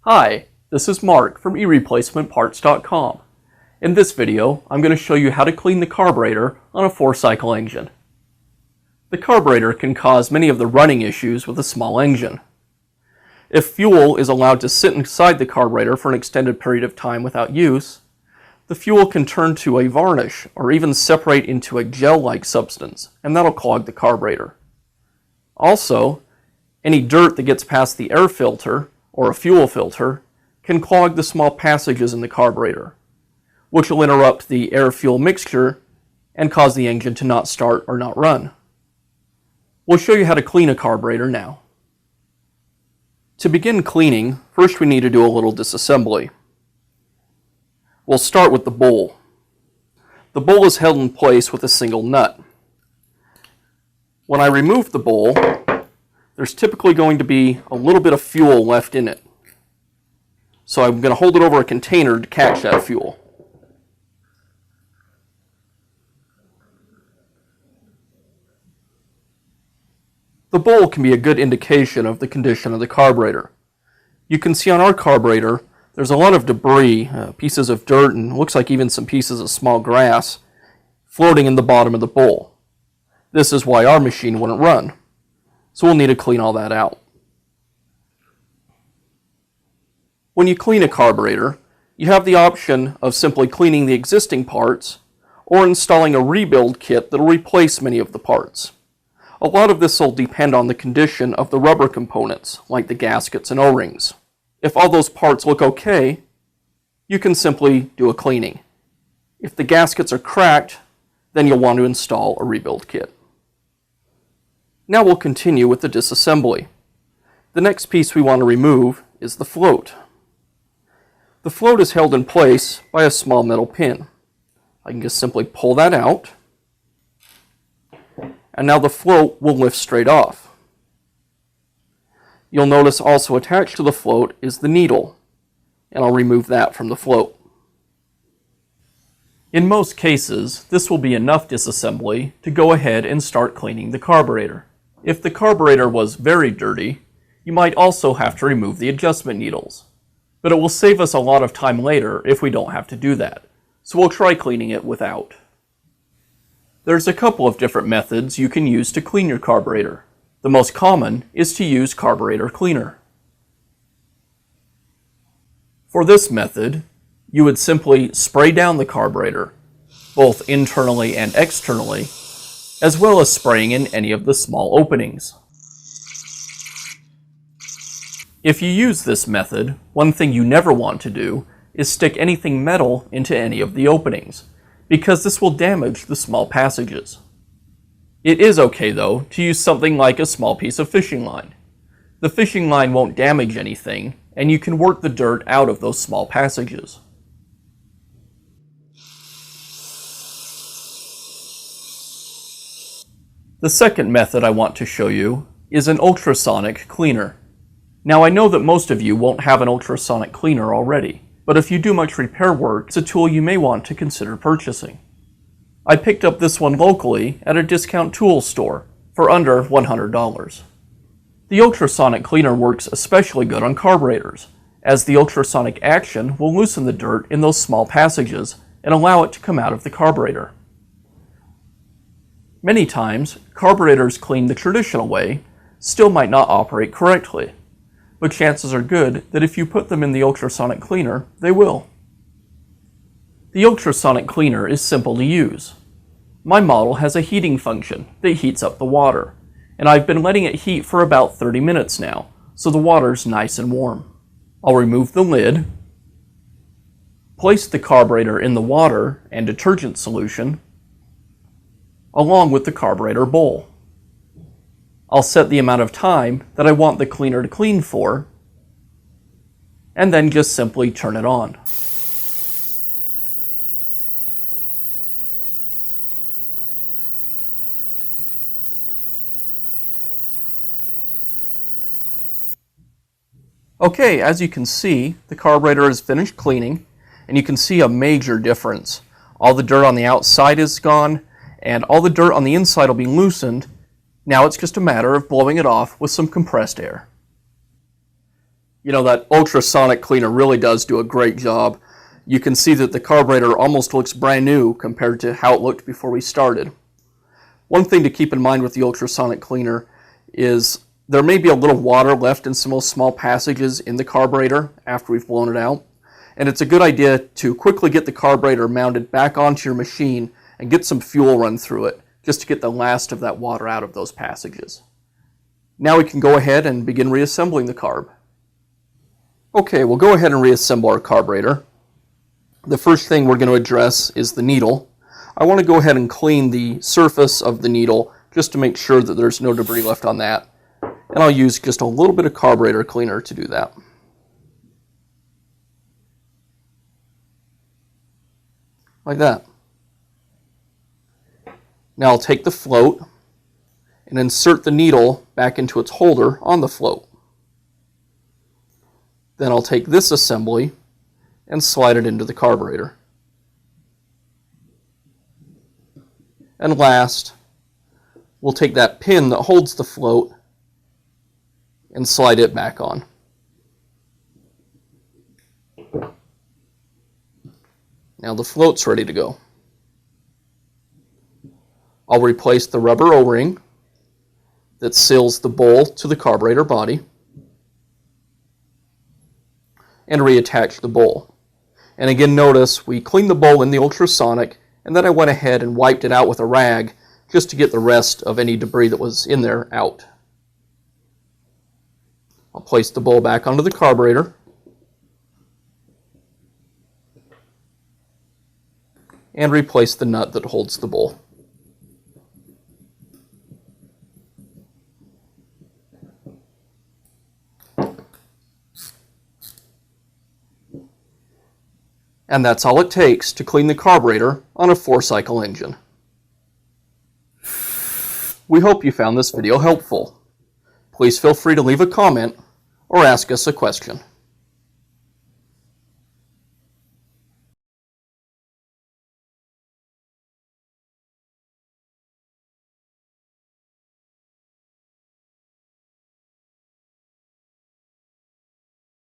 Hi, this is Mark from eReplacementParts.com. In this video, I'm going to show you how to clean the carburetor on a 4-cycle engine. The carburetor can cause many of the running issues with a small engine. If fuel is allowed to sit inside the carburetor for an extended period of time without use, the fuel can turn to a varnish or even separate into a gel-like substance, and that'll clog the carburetor. Also, any dirt that gets past the air filter or a fuel filter can clog the small passages in the carburetor, which will interrupt the air-fuel mixture and cause the engine to not start or not run. We'll show you how to clean a carburetor now. To begin cleaning, first we need to do a little disassembly. We'll start with the bowl. The bowl is held in place with a single nut. When I remove the bowl, there's typically going to be a little bit of fuel left in it. So I'm going to hold it over a container to catch that fuel. The bowl can be a good indication of the condition of the carburetor. You can see on our carburetor there's a lot of debris, pieces of dirt, and looks like even some pieces of small grass floating in the bottom of the bowl. This is why our machine wouldn't run. So we'll need to clean all that out. When you clean a carburetor, you have the option of simply cleaning the existing parts or installing a rebuild kit that will replace many of the parts. A lot of this will depend on the condition of the rubber components, like the gaskets and O-rings. If all those parts look okay, you can simply do a cleaning. If the gaskets are cracked, then you'll want to install a rebuild kit. Now we'll continue with the disassembly. The next piece we want to remove is the float. The float is held in place by a small metal pin. I can just simply pull that out, and now the float will lift straight off. You'll notice also attached to the float is the needle, and I'll remove that from the float. In most cases, this will be enough disassembly to go ahead and start cleaning the carburetor. If the carburetor was very dirty, you might also have to remove the adjustment needles, but it will save us a lot of time later if we don't have to do that, so we'll try cleaning it without. There's a couple of different methods you can use to clean your carburetor. The most common is to use carburetor cleaner. For this method, you would simply spray down the carburetor, both internally and externally, as well as spraying in any of the small openings. If you use this method, one thing you never want to do is stick anything metal into any of the openings, because this will damage the small passages. It is okay, though, to use something like a small piece of fishing line. The fishing line won't damage anything, and you can work the dirt out of those small passages. The second method I want to show you is an ultrasonic cleaner. Now I know that most of you won't have an ultrasonic cleaner already, but if you do much repair work, it's a tool you may want to consider purchasing. I picked up this one locally at a discount tool store for under $100. The ultrasonic cleaner works especially good on carburetors, as the ultrasonic action will loosen the dirt in those small passages and allow it to come out of the carburetor. Many times, carburetors cleaned the traditional way still might not operate correctly, but chances are good that if you put them in the ultrasonic cleaner, they will. The ultrasonic cleaner is simple to use. My model has a heating function that heats up the water, and I've been letting it heat for about 30 minutes now, so the water's nice and warm. I'll remove the lid, place the carburetor in the water and detergent solution, along with the carburetor bowl. I'll set the amount of time that I want the cleaner to clean for, and then just simply turn it on. Okay, as you can see, the carburetor is finished cleaning, and you can see a major difference. All the dirt on the outside is gone, and all the dirt on the inside will be loosened. Now it's just a matter of blowing it off with some compressed air. You know, that ultrasonic cleaner really does do a great job. You can see that the carburetor almost looks brand new compared to how it looked before we started. One thing to keep in mind with the ultrasonic cleaner is there may be a little water left in some of those small passages in the carburetor after we've blown it out. And it's a good idea to quickly get the carburetor mounted back onto your machine and get some fuel run through it just to get the last of that water out of those passages. Now we can go ahead and begin reassembling the carb. Okay, we'll go ahead and reassemble our carburetor. The first thing we're going to address is the needle. I want to go ahead and clean the surface of the needle just to make sure that there's no debris left on that. And I'll use just a little bit of carburetor cleaner to do that. Like that. Now I'll take the float and insert the needle back into its holder on the float. Then I'll take this assembly and slide it into the carburetor. And last, we'll take that pin that holds the float and slide it back on. Now the float's ready to go. I'll replace the rubber O-ring that seals the bowl to the carburetor body and reattach the bowl. And again, notice we cleaned the bowl in the ultrasonic, and then I went ahead and wiped it out with a rag just to get the rest of any debris that was in there out. I'll place the bowl back onto the carburetor and replace the nut that holds the bowl. And that's all it takes to clean the carburetor on a 4-cycle engine. We hope you found this video helpful. Please feel free to leave a comment or ask us a question.